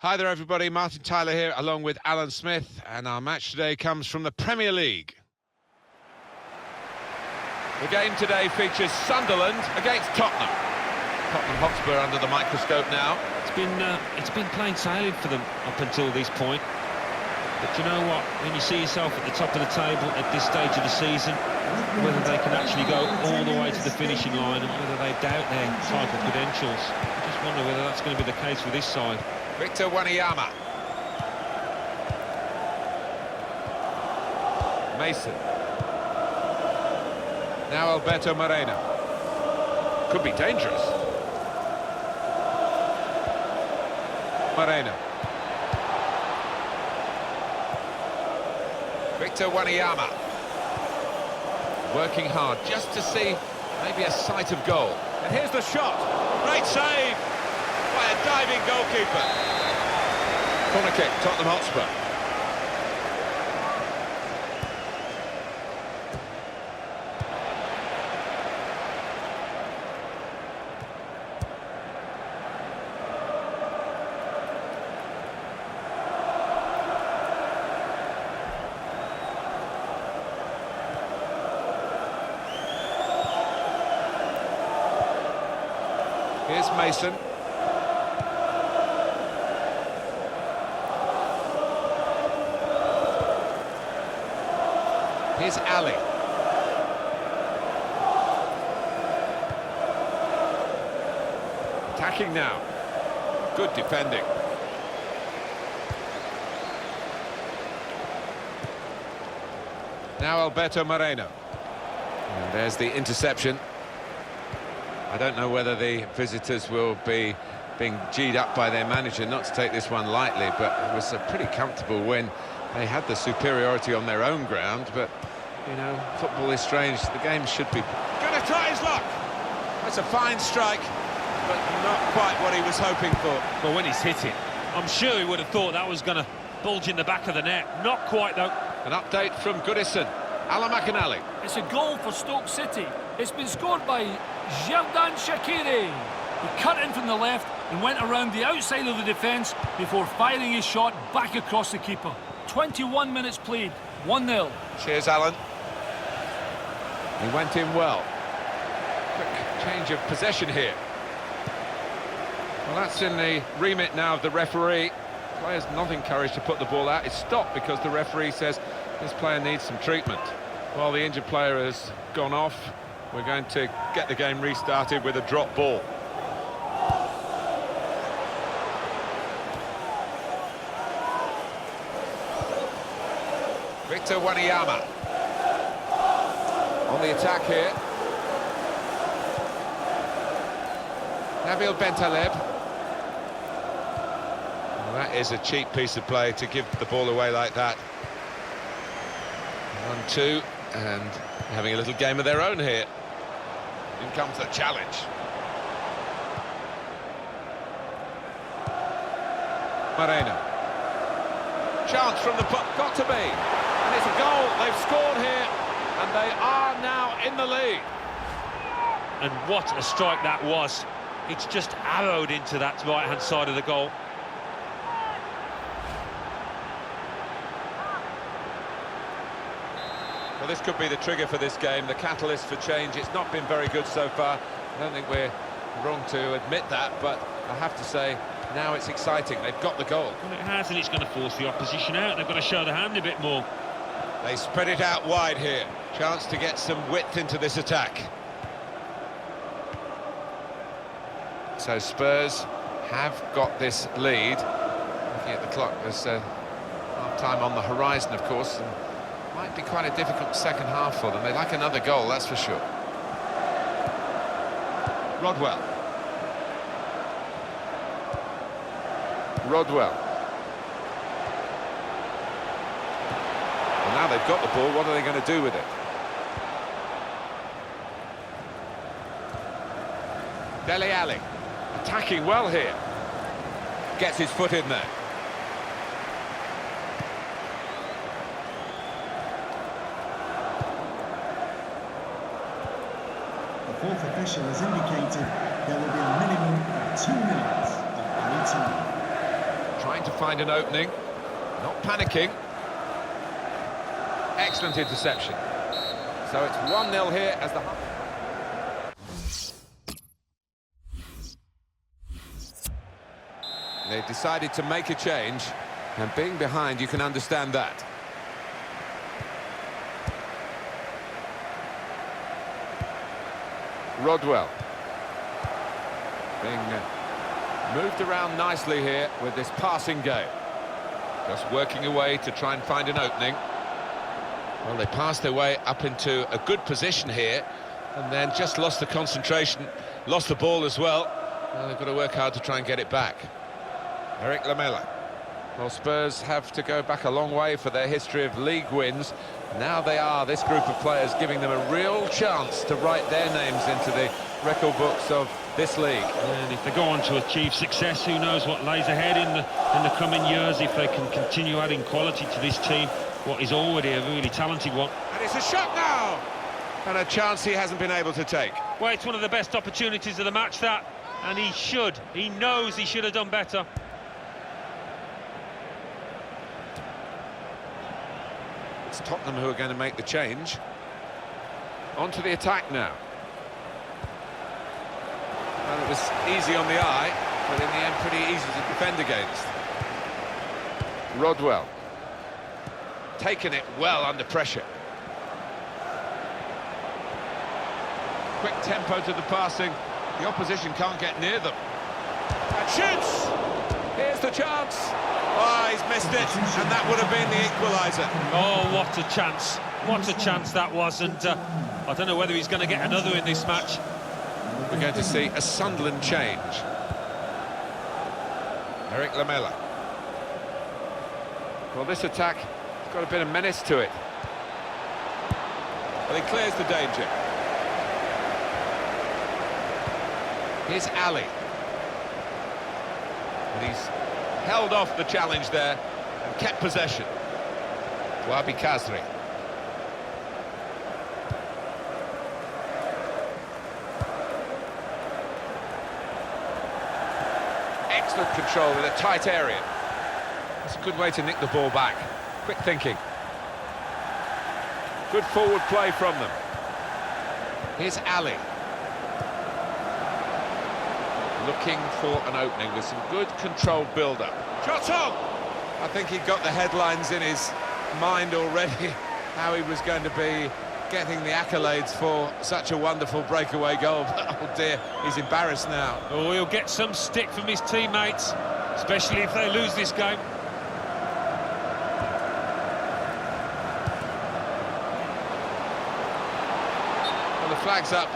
Hi there everybody, Martin Tyler here along with Alan Smith, and our match today comes from the Premier League. The game today features Sunderland against Tottenham. Tottenham Hotspur under the microscope now. It's been plain sailing for them up until this point. But you know what, when you see yourself at the top of the table at this stage of the season, whether they can actually go all the way to the finishing line and whether they doubt their title credentials, I just wonder whether that's going to be the case for this side. Victor Wanyama. Mason. Now Alberto Moreno. Could be dangerous. Moreno. Victor Wanyama. Working hard just to see maybe a sight of goal. And here's the shot. Great save by a diving goalkeeper. Corner kick, Tottenham Hotspur. Here's Mason. Here's Ali. Attacking now. Good defending. Now Alberto Moreno. And there's the interception. I don't know whether the visitors will be being G'd up by their manager not to take this one lightly, but it was a pretty comfortable win. They had the superiority on their own ground, but, you know, football is strange. The game should be... Gonna try his luck! That's a fine strike, but not quite what he was hoping for. But when he's hit it, I'm sure he would have thought that was going to bulge in the back of the net. Not quite, though. An update from Goodison. Alan McInally. It's a goal for Stoke City. It's been scored by Xherdan Shaqiri. He cut in from the left and went around the outside of the defence before firing his shot back across the keeper. 21 minutes played, 1-0. Cheers, Alan. He went in well. Quick change of possession here. Well, that's in the remit now of the referee. Players not encouraged to put the ball out. It's stopped because the referee says this player needs some treatment. While the injured player has gone off, we're going to get the game restarted with a drop ball. Victor Wanyama on the attack here. Nabil Bentaleb. Well, that is a cheap piece of play to give the ball away like that. 1-2, and having a little game of their own here. In comes the challenge. Moreno. Chance from the puck, got to be. And it's a goal, they've scored here, and they are now in the lead. And what a strike that was. It's just arrowed into that right-hand side of the goal. Well, this could be the trigger for this game, the catalyst for change. It's not been very good so far. I don't think we're wrong to admit that, but I have to say, now it's exciting. They've got the goal. Well, it has, and it's going to force the opposition out. They've got to show the hand a bit more. They spread it out wide here. Chance to get some width into this attack. So Spurs have got this lead. Looking at the clock, there's half-time on the horizon, of course, and might be quite a difficult second half for them. They'd like another goal, that's for sure. Rodwell. Well, now they've got the ball, what are they going to do with it? Dele Alli, attacking well here. Gets his foot in there. The fourth official has indicated there will be a minimum of 2 minutes of added time. Trying find an opening. Not panicking. Excellent interception. So it's 1-0 here as the... They've decided to make a change, and being behind, you can understand that. Rodwell. Being moved around nicely here with this passing game. Just working away to try and find an opening. Well, they passed their way up into a good position here, and then just lost the concentration, lost the ball as well. Well, they've got to work hard to try and get it back. Eric Lamela. Well, Spurs have to go back a long way for their history of league wins. Now they are, this group of players, giving them a real chance to write their names into the record books of this league. And if they go on to achieve success, who knows what lies ahead in the coming years if they can continue adding quality to this team, what is already a really talented one. And it's a shot now! And a chance he hasn't been able to take. Well, it's one of the best opportunities of the match, that, and he knows he should have done better. It's Tottenham who are going to make the change. On to the attack now. Well, it was easy on the eye, but in the end pretty easy to defend against. Rodwell. Taken it well under pressure. Quick tempo to the passing. The opposition can't get near them. And shoots! Here's the chance. Oh, he's missed it, and that would have been the equaliser. Oh, what a chance. What a chance that was, and I don't know whether he's going to get another in this match. We're going to see a Sunderland change. Eric Lamela. Well, this attack has got a bit of menace to it. Well, he clears the danger. Here's Ali. And he's held off the challenge there and kept possession. Wabi Kazri. Excellent control in a tight area. It's a good way to nick the ball back. Quick thinking. Good forward play from them. Here's Ali. Looking for an opening with some good controlled build-up. Shot on! I think he got the headlines in his mind already, how he was going to be getting the accolades for such a wonderful breakaway goal. But, oh dear, he's embarrassed now. Oh, he'll get some stick from his teammates, especially if they lose this game. Well, the flag's up.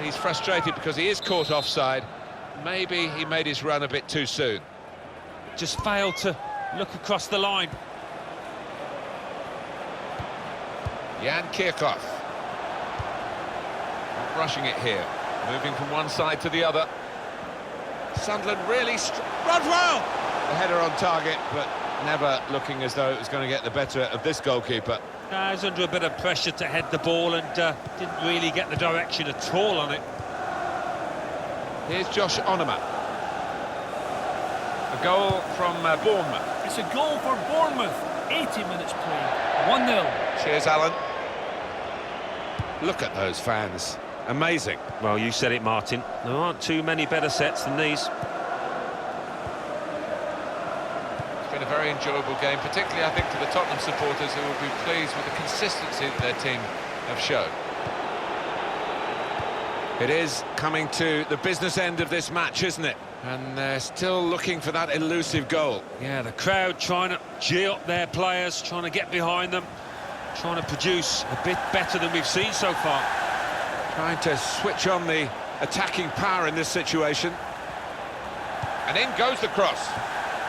He's frustrated because he is caught offside. Maybe he made his run a bit too soon. Just failed to look across the line. Jan Kirchhoff. Not rushing it here. Moving from one side to the other. Sunderland really... Rodwell! The header on target, but never looking as though it was going to get the better of this goalkeeper. He's under a bit of pressure to head the ball and didn't really get the direction at all on it. Here's Josh Onuma. A goal from Bournemouth. It's a goal for Bournemouth. 80 minutes played. 1-0. Cheers, Alan. Look at those fans. Amazing. Well, you said it, Martin. There aren't too many better sets than these. It's been a very enjoyable game, particularly, I think, for the Tottenham supporters who will be pleased with the consistency that their team have shown. It is coming to the business end of this match, isn't it? And they're still looking for that elusive goal. Yeah, the crowd trying to gee up their players, trying to get behind them, trying to produce a bit better than we've seen so far. Trying to switch on the attacking power in this situation. And in goes the cross.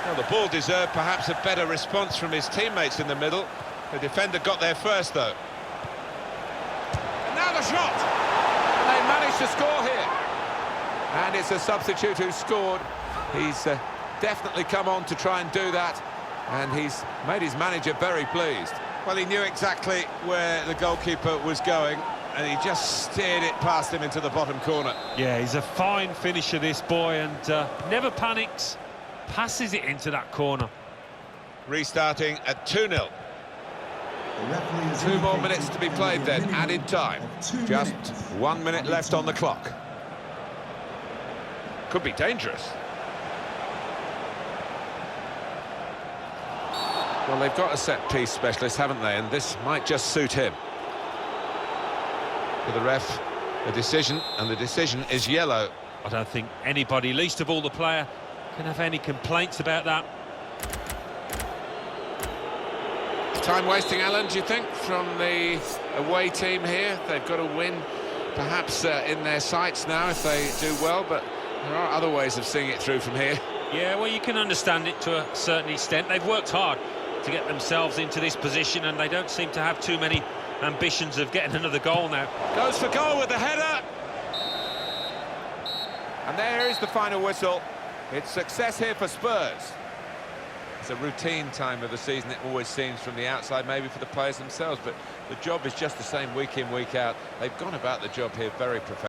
Well, the ball deserved perhaps a better response from his teammates in the middle. The defender got there first, though. And now the shot! They managed to score here. And it's a substitute who scored. He's definitely come on to try and do that. And he's made his manager very pleased. Well, he knew exactly where the goalkeeper was going, and he just steered it past him into the bottom corner. Yeah, he's a fine finisher, this boy, and never panics. passes it into that corner. Restarting at 2-0. 2 more minutes to be played then, added time. Just 1 minute left on the clock. Could be dangerous. Well, they've got a set-piece specialist, haven't they? And this might just suit him. For the ref, a decision, and the decision is yellow. I don't think anybody, least of all the player, can have any complaints about that. Time wasting, Alan, do you think, from the away team here? They've got to win, perhaps in their sights now if they do well, but there are other ways of seeing it through from here. Yeah, well, you can understand it to a certain extent. They've worked hard to get themselves into this position, and they don't seem to have too many ambitions of getting another goal now. Goes for goal with the header. And there is the final whistle. It's success here for Spurs. It's a routine time of the season, it always seems, from the outside, maybe for the players themselves, but the job is just the same week in, week out. They've gone about the job here very professionally.